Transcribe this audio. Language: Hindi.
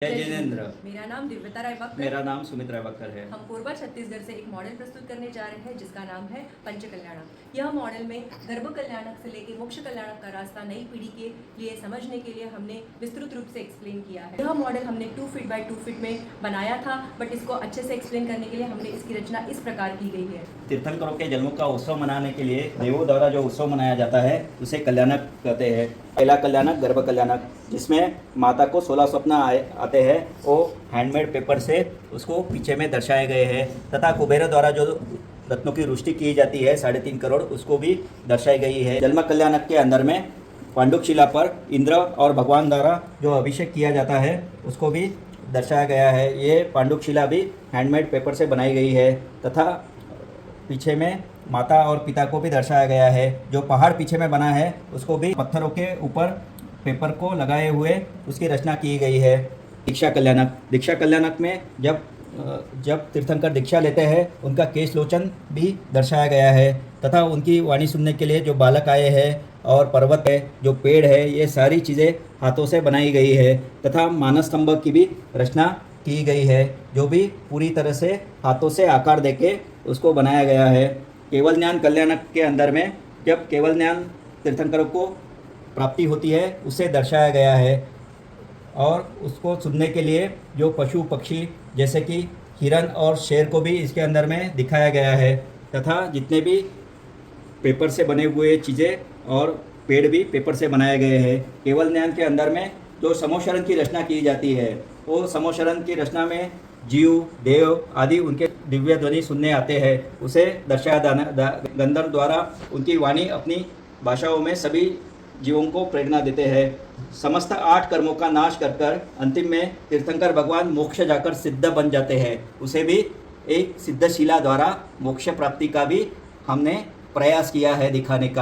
जय जिनेंद्र। मेरा नाम दिव्यता राय बक्कर। मेरा नाम सुमित राय बक्कर है। हम पूर्वा छत्तीसगढ़ से एक मॉडल प्रस्तुत करने जा रहे हैं जिसका नाम है पंच कल्याणक। यह मॉडल में गर्भ कल्याणक से लेकर मोक्ष कल्याणक का रास्ता नई पीढ़ी के लिए समझने के लिए हमने विस्तृत रूप से एक्सप्लेन किया है। यह मॉडल हमने 2 फीट बाय 2 फीट में बनाया था, बट इसको अच्छे से एक्सप्लेन करने के लिए हमने इसकी रचना इस प्रकार की गई है। तीर्थंकरों के जन्मों का उत्सव मनाने के लिए देवों द्वारा जो उत्सव मनाया जाता है उसे कल्याणक कहते हैं। पहला कल्याणक गर्भ कल्याणक, जिसमें माता को 16 स्वप्न आते हैं, वो हैंडमेड पेपर से उसको पीछे में दर्शाए गए हैं। तथा कुबेर द्वारा जो रत्नों की रुष्टि की जाती है 3.5 करोड़, उसको भी दर्शाई गई है। जन्म कल्याणक के अंदर में पांडुक शिला पर इंद्र और भगवान द्वारा जो अभिषेक किया जाता है उसको भी दर्शाया गया है। ये पांडुक शिला भी हैंडमेड पेपर से बनाई गई है। तथा पीछे में माता और पिता को भी दर्शाया गया है। जो पहाड़ पीछे में बना है उसको भी पत्थरों के ऊपर पेपर को लगाए हुए उसकी रचना की गई है। दीक्षा कल्याणक, दीक्षा कल्याणक में जब तीर्थंकर दीक्षा लेते हैं उनका केश लोचन भी दर्शाया गया है। तथा उनकी वाणी सुनने के लिए जो बालक आए हैं और पर्वत है, जो पेड़ है, ये सारी चीज़ें हाथों से बनाई गई है। तथा मानस स्तंभ की भी रचना की गई है, जो भी पूरी तरह से हाथों से आकार देके उसको बनाया गया है। केवल ज्ञान कल्याणक के अंदर में जब केवल ज्ञान तीर्थंकरों को प्राप्ति होती है उसे दर्शाया गया है। और उसको सुनने के लिए जो पशु पक्षी जैसे कि हिरन और शेर को भी इसके अंदर में दिखाया गया है। तथा जितने भी पेपर से बने हुए चीज़ें और पेड़ भी पेपर से बनाए गए हैं। केवल ज्ञान के अंदर में जो समोशरण की रचना की जाती है, वो समोशरण की रचना में जीव देव आदि उनके दिव्य ध्वनि सुनने आते हैं, उसे दर्शाया गंधर्व द्वारा उनकी वाणी अपनी भाषाओं में सभी जीवों को प्रेरणा देते हैं। समस्त 8 कर्मों का नाश कर कर अंतिम में तीर्थंकर भगवान मोक्ष जाकर सिद्ध बन जाते हैं। उसे भी एक सिद्धशिला द्वारा मोक्ष प्राप्ति का भी हमने प्रयास किया है दिखाने का।